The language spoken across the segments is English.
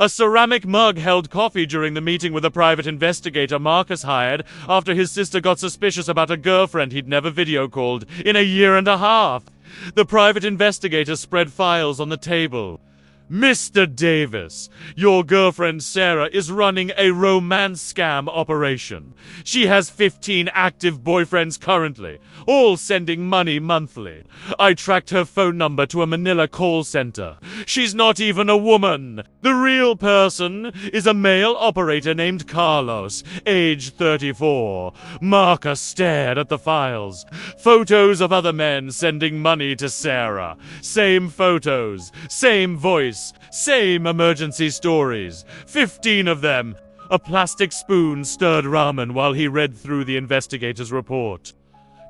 A ceramic mug held coffee during the meeting with a private investigator Marcus hired after his sister got suspicious about a girlfriend he'd never video called in a year and a half. The private investigator spread files on the table. Mr. Davis, your girlfriend Sarah is running a romance scam operation. She has 15 active boyfriends currently, all sending money monthly. I tracked her phone number to a Manila call center. She's not even a woman. The real person is a male operator named Carlos, age 34. Marcus stared at the files. Photos of other men sending money to Sarah. Same photos, same voice. Same emergency stories. 15 of them. A plastic spoon stirred ramen while he read through the investigator's report.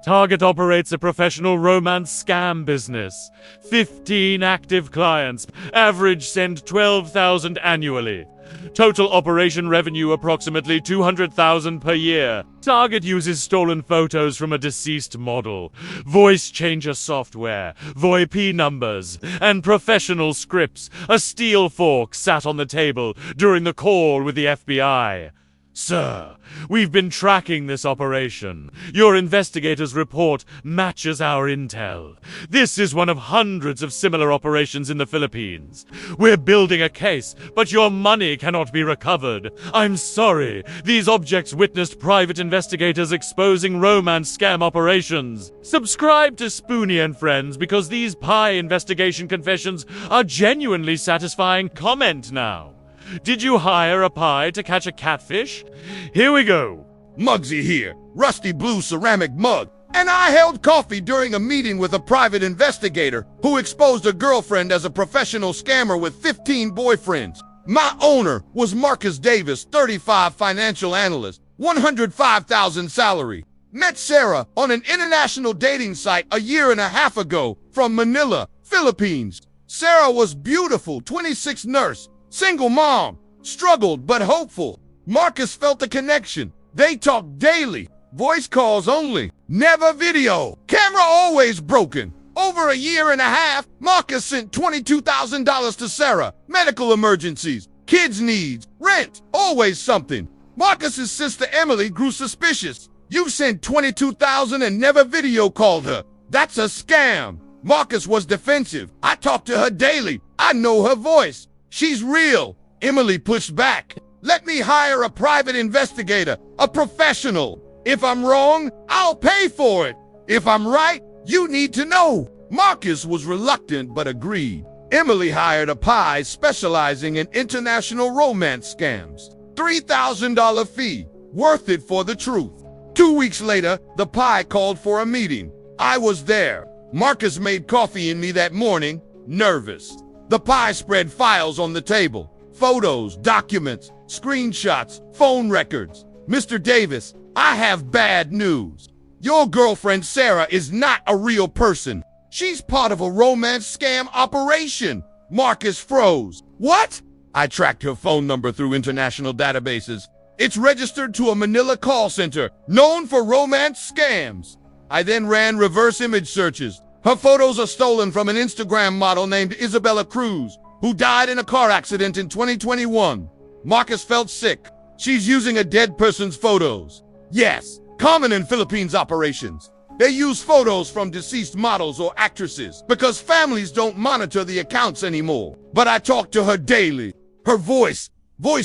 Target operates a professional romance scam business. 15 active clients. Average send 12,000 annually. Total operation revenue approximately 200,000 per year. Target uses stolen photos from a deceased model, voice changer software, VoIP numbers, and professional scripts. A steel fork sat on the table during the call with the FBI. Sir, we've been tracking this operation. Your investigator's report matches our intel. This is one of hundreds of similar operations in the Philippines. We're building a case, but your money cannot be recovered. I'm sorry. These objects witnessed private investigators exposing romance scam operations. Subscribe to Spoony and Friends because these pie investigation confessions are genuinely satisfying. Comment now. Did you hire a pie to catch a catfish? Here we go. Muggsy here, rusty blue ceramic mug. And I held coffee during a meeting with a private investigator who exposed a girlfriend as a professional scammer with 15 boyfriends. My owner was Marcus Davis, 35, financial analyst, 105,000 salary. Met Sarah on an international dating site a year and a half ago from Manila, Philippines. Sarah was beautiful, 26 nurse. Single mom, struggled but hopeful. Marcus felt a connection. They talked daily, voice calls only, never video. Camera always broken. Over a year and a half, Marcus sent $22,000 to Sarah. Medical emergencies, kids' needs, rent, always something. Marcus's sister Emily grew suspicious. You sent $22,000 and never video called her. That's a scam. Marcus was defensive. I talked to her daily. I know her voice. She's real. Emily pushed back. Let me hire a private investigator, a professional. If I'm wrong, I'll pay for it. If I'm right, you need to know. Marcus was reluctant but agreed. Emily hired a pie specializing in international romance scams. $3,000 fee, worth it for the truth. 2 weeks later, the pie called for a meeting. I was there. Marcus made coffee in me that morning, nervous. The pie spread files on the table. Photos, documents, screenshots, phone records. Mr. Davis, I have bad news. Your girlfriend Sarah is not a real person. She's part of a romance scam operation. Marcus froze. What? I tracked her phone number through international databases. It's registered to a Manila call center known for romance scams. I then ran reverse image searches. Her photos are stolen from an Instagram model named Isabella Cruz, who died in a car accident in 2021. Marcus felt sick. She's using a dead person's photos. Yes, common in Philippines operations. They use photos from deceased models or actresses because families don't monitor the accounts anymore. But I talked to her daily. Her voice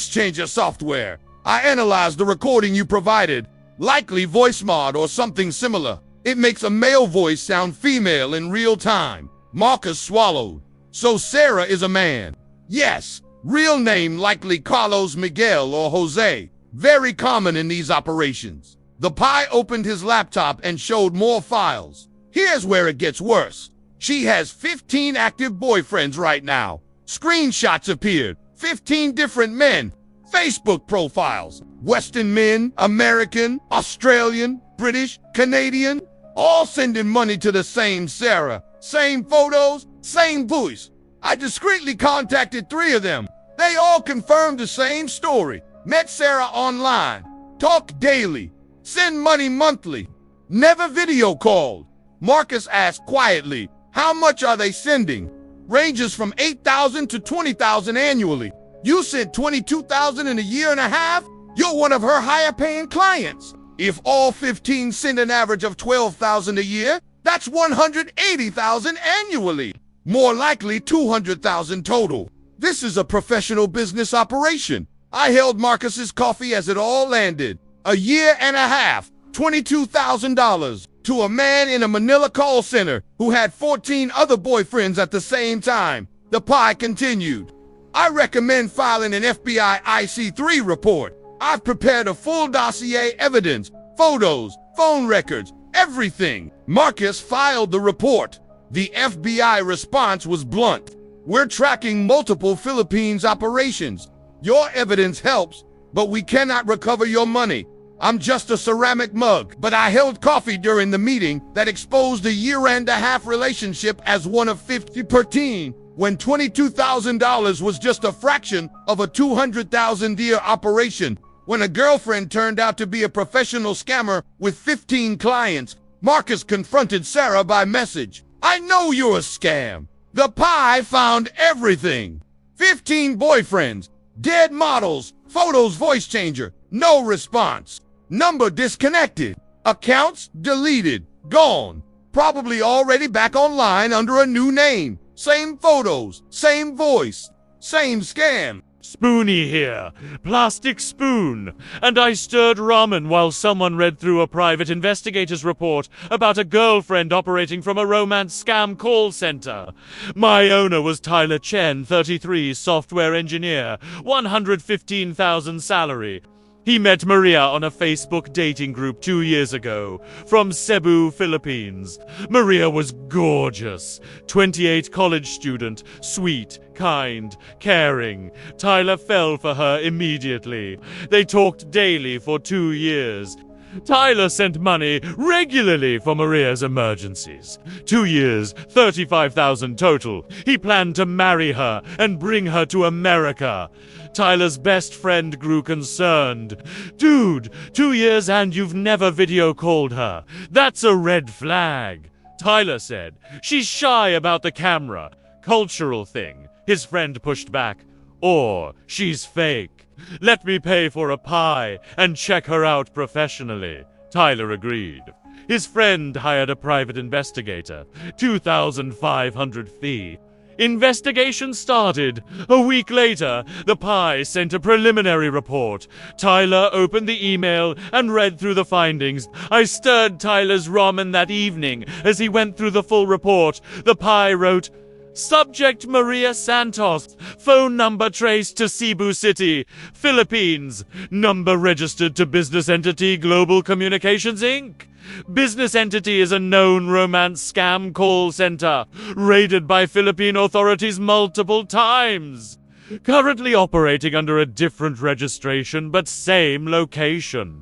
changer software. I analyzed the recording you provided, likely voice mod or something similar. It makes a male voice sound female in real time. Marcus swallowed. So Sarah is a man. Yes, real name likely Carlos Miguel or Jose. Very common in these operations. The pie opened his laptop and showed more files. Here's where it gets worse. She has 15 active boyfriends right now. Screenshots appeared. 15 different men. Facebook profiles. Western men, American, Australian, British, Canadian. All sending money to the same Sarah. Same photos, same voice. I discreetly contacted 3 of them. They all confirmed the same story. Met Sarah online. Talked daily. Send money monthly. Never video called. Marcus asked quietly, how much are they sending? Ranges from $8,000 to $20,000 annually. You sent $22,000 in a year and a half? You're one of her higher-paying clients. If all 15 send an average of $12,000 a year, that's $180,000 annually. More likely $200,000 total. This is a professional business operation. I held Marcus's coffee as it all landed. A year and a half, $22,000 to a man in a Manila call center who had 14 other boyfriends at the same time. The pie continued. I recommend filing an FBI IC3 report. I've prepared a full dossier, evidence, photos, phone records, everything. Marcus filed the report. The FBI response was blunt. We're tracking multiple Philippines operations. Your evidence helps, but we cannot recover your money. I'm just a ceramic mug, but I held coffee during the meeting that exposed a year-and-a-half relationship as one of 50 per teen, when $22,000 was just a fraction of a $200,000 operation. When a girlfriend turned out to be a professional scammer with 15 clients, Marcus confronted Sarah by message. I know you're a scam. The pie found everything. 15 boyfriends, dead models, photos voice changer, no response. Number disconnected. Accounts deleted, gone. Probably already back online under a new name. Same photos, same voice, same scam. Spoony here, plastic spoon, and I stirred ramen while someone read through a private investigator's report about a girlfriend operating from a romance scam call center. My owner was Tyler Chen, 33, software engineer, 115,000 salary. He met Maria on a Facebook dating group 2 years ago, from Cebu, Philippines. Maria was gorgeous, 28 college student, sweet, kind, caring. Tyler fell for her immediately. They talked daily for 2 years. Tyler sent money regularly for Maria's emergencies. 2 years, 35,000 total. He planned to marry her and bring her to America. Tyler's best friend grew concerned. Dude, 2 years and you've never video called her. That's a red flag. Tyler said, she's shy about the camera. Cultural thing. His friend pushed back. Or she's fake. Let me pay for a pie and check her out professionally. Tyler agreed. His friend hired a private investigator. 2,500 fee. Investigation started. A week later, the pie sent a preliminary report. Tyler opened the email and read through the findings. I stirred Tyler's ramen that evening as he went through the full report. The pie wrote, Subject Maria Santos. Phone number traced to Cebu City, Philippines. Number registered to business entity Global Communications Inc. Business entity is a known romance scam call center, raided by Philippine authorities multiple times. Currently operating under a different registration but same location.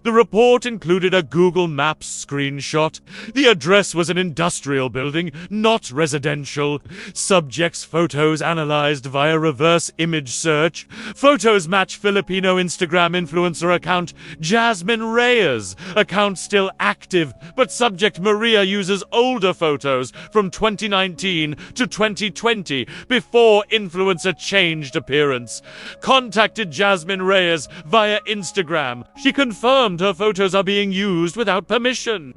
The report included a Google Maps screenshot. The address was an industrial building, not residential. Subject's photos analyzed via reverse image search. Photos match Filipino Instagram influencer account Jasmine Reyes. Account still active, but subject Maria uses older photos from 2019 to 2020 before influencer changed appearance. Contacted Jasmine Reyes via Instagram. She confirmed her photos are being used without permission.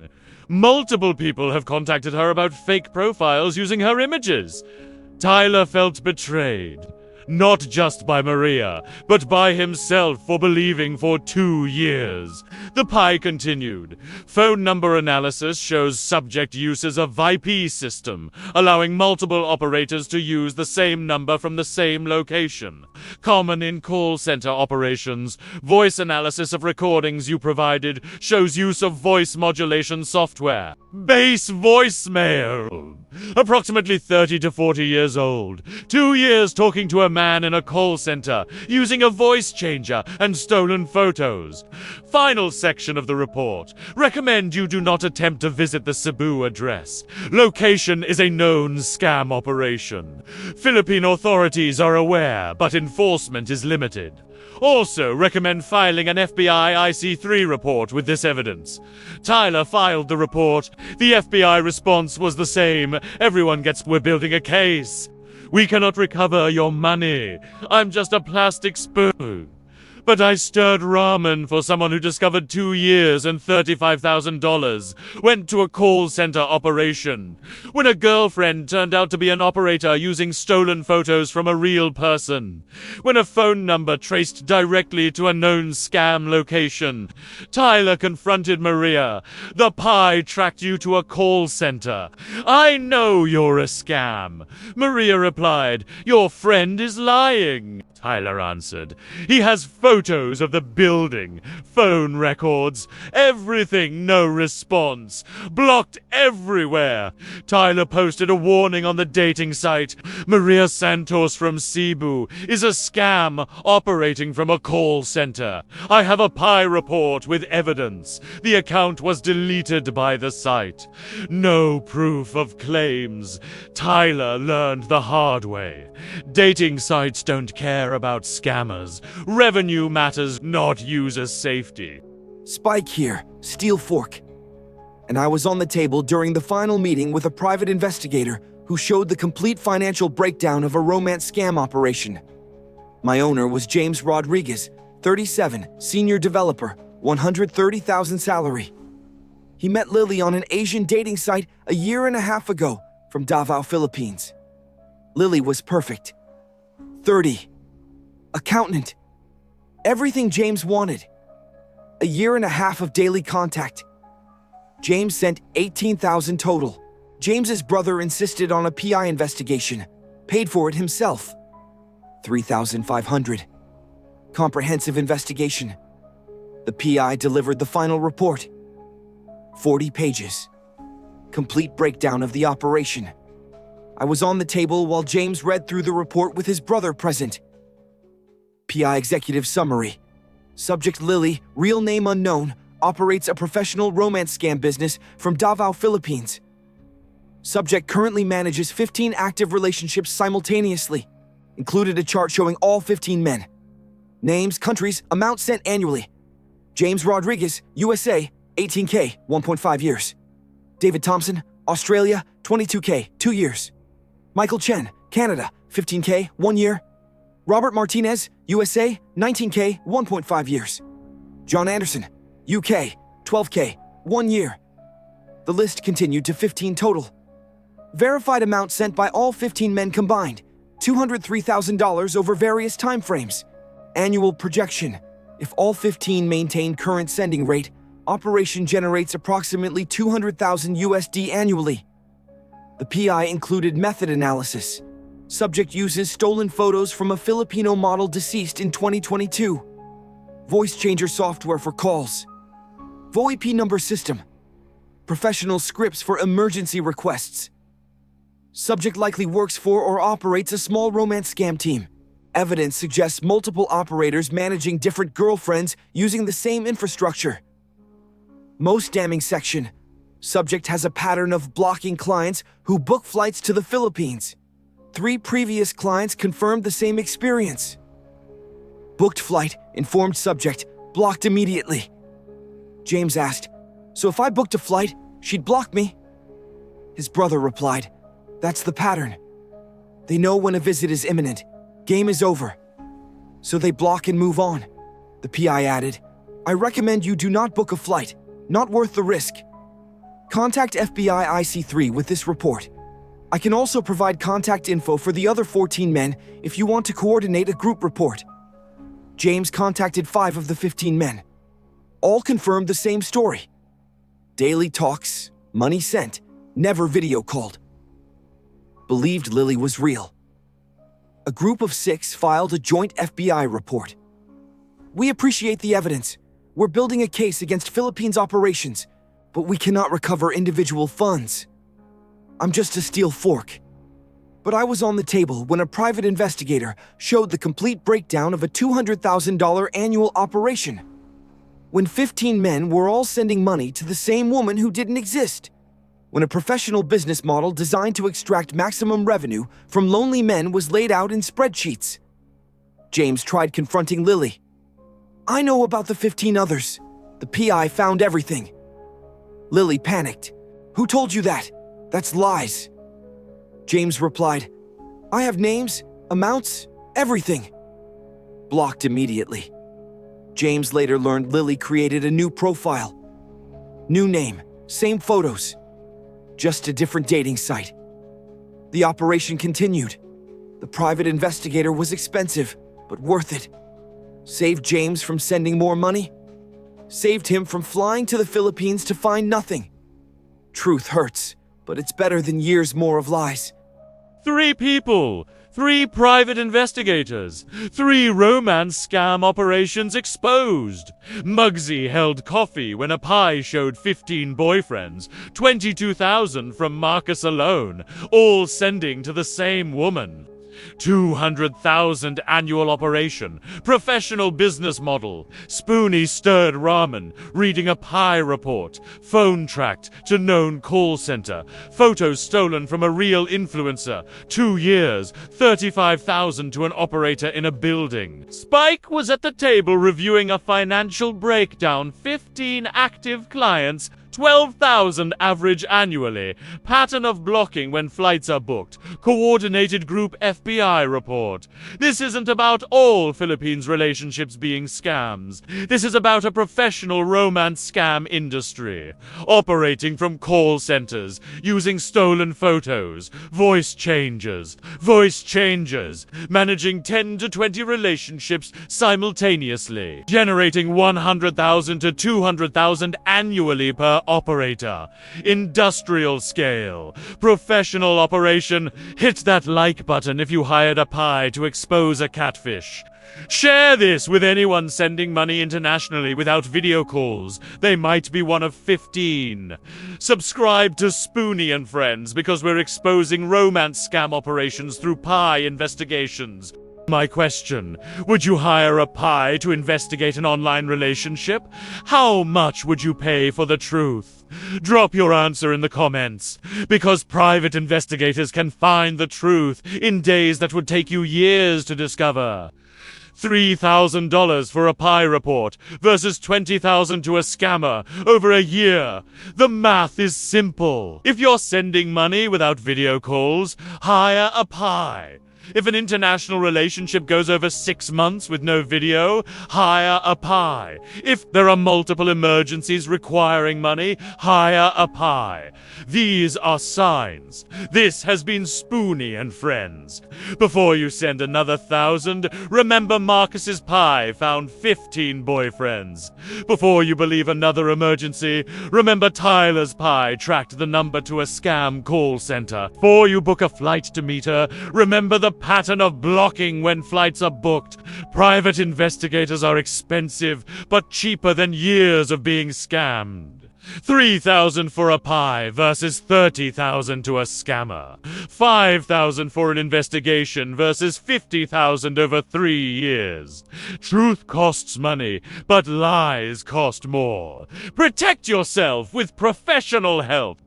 Multiple people have contacted her about fake profiles using her images. Tyler felt betrayed. Not just by Maria, but by himself for believing for 2 years. The pie continued. Phone number analysis shows subject uses a VIP system, allowing multiple operators to use the same number from the same location. Common in call center operations. Voice analysis of recordings you provided shows use of voice modulation software. Base voicemail. Approximately 30 to 40 years old. 2 years talking to a man in a call center, using a voice changer and stolen photos. Final section of the report. Recommend you do not attempt to visit the Cebu address. Location is a known scam operation. Philippine authorities are aware, but enforcement is limited. Also, recommend filing an FBI IC3 report with this evidence. Tyler filed the report. The FBI response was the same. Everyone gets, we're building a case. We cannot recover your money. I'm just a plastic spoon. But I stirred ramen for someone who discovered 2 years and $35,000. Went to a call center operation. When a girlfriend turned out to be an operator using stolen photos from a real person. When a phone number traced directly to a known scam location. Tyler confronted Maria. The pie tracked you to a call center. I know you're a scam. Maria replied, "Your friend is lying." Tyler answered, "He has photos of the building, phone records, everything, no response, blocked everywhere." Tyler posted a warning on the dating site. Maria Santos from Cebu is a scam operating from a call center. I have a pie report with evidence. The account was deleted by the site. No proof of claims. Tyler learned the hard way. Dating sites don't care about scammers. Revenue matters, not user safety. Spike here, Steel Fork. And I was on the table during the final meeting with a private investigator who showed the complete financial breakdown of a romance scam operation. My owner was James Rodriguez, 37, senior developer, 130,000 salary. He met Lily on an Asian dating site a year and a half ago from Davao, Philippines. Lily was perfect. 30. Accountant. Everything James wanted. A year and a half of daily contact. James sent 18,000 total. James's brother insisted on a PI investigation. Paid for it himself. 3,500. Comprehensive investigation. The PI delivered the final report. 40 pages. Complete breakdown of the operation. I was on the table while James read through the report with his brother present. PI Executive Summary. Subject Lily, real name unknown, operates a professional romance scam business from Davao, Philippines. Subject currently manages 15 active relationships simultaneously. Included a chart showing all 15 men. Names, countries, amount sent annually. James Rodriguez, USA, 18K, 1.5 years. David Thompson, Australia, 22K, 2 years. Michael Chen, Canada, 15K, 1 year. Robert Martinez, USA, 19K, 1.5 years. John Anderson, UK, 12K, 1 year. The list continued to 15 total. Verified amount sent by all 15 men combined, $203,000 over various time frames. Annual projection. If all 15 maintain current sending rate, operation generates approximately 200,000 USD annually. The PI included method analysis. Subject uses stolen photos from a Filipino model deceased in 2022. Voice changer software for calls. VoIP number system. Professional scripts for emergency requests. Subject likely works for or operates a small romance scam team. Evidence suggests multiple operators managing different girlfriends using the same infrastructure. Most damning section. Subject has a pattern of blocking clients who book flights to the Philippines. 3 previous clients confirmed the same experience. Booked flight, informed subject, blocked immediately. James asked, "So if I booked a flight, she'd block me?" His brother replied, "That's the pattern. They know when a visit is imminent. Game is over. So they block and move on." The PI added, "I recommend you do not book a flight. Not worth the risk. Contact FBI IC3 with this report. I can also provide contact info for the other 14 men if you want to coordinate a group report." James contacted 5 of the 15 men. All confirmed the same story. Daily talks, money sent, never video called. Believed Lily was real. A group of 6 filed a joint FBI report. "We appreciate the evidence. We're building a case against Philippines operations, but we cannot recover individual funds. I'm just a steel fork." But I was on the table when a private investigator showed the complete breakdown of a $200,000 annual operation. When 15 men were all sending money to the same woman who didn't exist. When a professional business model designed to extract maximum revenue from lonely men was laid out in spreadsheets. James tried confronting Lily. "I know about the 15 others. The PI found everything." Lily panicked. "Who told you that? That's lies." James replied, I have names, amounts, everything. Blocked immediately. James later learned Lily created a new profile. New name, same photos. Just a different dating site. The operation continued. The private investigator was expensive, but worth it. Saved James from sending more money. Saved him from flying to the Philippines to find nothing. Truth hurts, but it's better than years more of lies. 3 people, 3 private investigators, 3 romance scam operations exposed. Muggsy held coffee when a pie showed 15 boyfriends, 22,000 from Marcus alone, all sending to the same woman. 200,000 annual operation, professional business model, Spoony stirred ramen, reading a pie report, phone tracked to known call center, photos stolen from a real influencer, 2 years, 35,000 to an operator in a building. Spike was at the table reviewing a financial breakdown, 15 active clients, 12,000 average annually. Pattern of blocking when flights are booked. Coordinated group FBI report. This isn't about all Philippines relationships being scams. This is about a professional romance scam industry. Operating from call centers, using stolen photos, voice changers, managing 10 to 20 relationships simultaneously. Generating 100,000 to 200,000 annually per operator. Industrial scale. Professional operation. Hit that like button if you hired a pie to expose a catfish. Share this with anyone sending money internationally without video calls. They might be one of 15. Subscribe to Spoony and Friends because we're exposing romance scam operations through pie investigations. My question, would you hire a pie to investigate an online relationship? How much would you pay for the truth? Drop your answer in the comments, because private investigators can find the truth in days that would take you years to discover. $3,000 for a pie report versus $20,000 to a scammer over a year. The math is simple. If you're sending money without video calls, hire a pie. If an international relationship goes over 6 months with no video, hire a pie. If there are multiple emergencies requiring money, hire a pie. These are signs. This has been Spoony and Friends. Before you send another 1,000, remember Marcus's pie found 15 boyfriends. Before you believe another emergency, remember Tyler's pie tracked the number to a scam call center. Before you book a flight to meet her, remember the pattern of blocking when flights are booked. Private investigators are expensive, but cheaper than years of being scammed. 3,000 for a pie versus 30,000 to a scammer. 5,000 for an investigation versus 50,000 over 3 years. Truth costs money, but lies cost more. Protect yourself with professional help.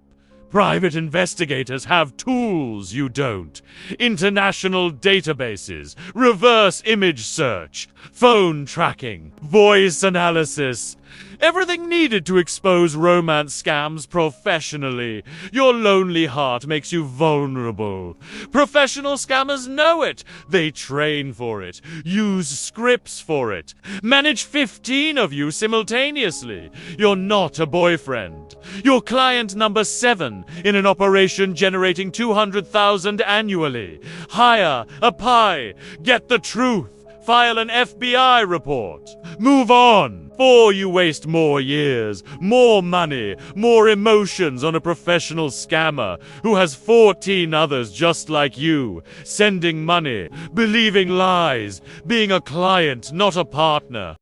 Private investigators have tools you don't. International databases, reverse image search, phone tracking, voice analysis. Everything needed to expose romance scams professionally. Your lonely heart makes you vulnerable. Professional scammers know it. They train for it, use scripts for it, manage 15 of you simultaneously. You're not a boyfriend. You're client number 7 in an operation generating 200,000 annually. Hire a pie. Get the truth. File an FBI report. Move on. Before you waste more years, more money, more emotions on a professional scammer who has 14 others just like you, sending money, believing lies, being a client, not a partner.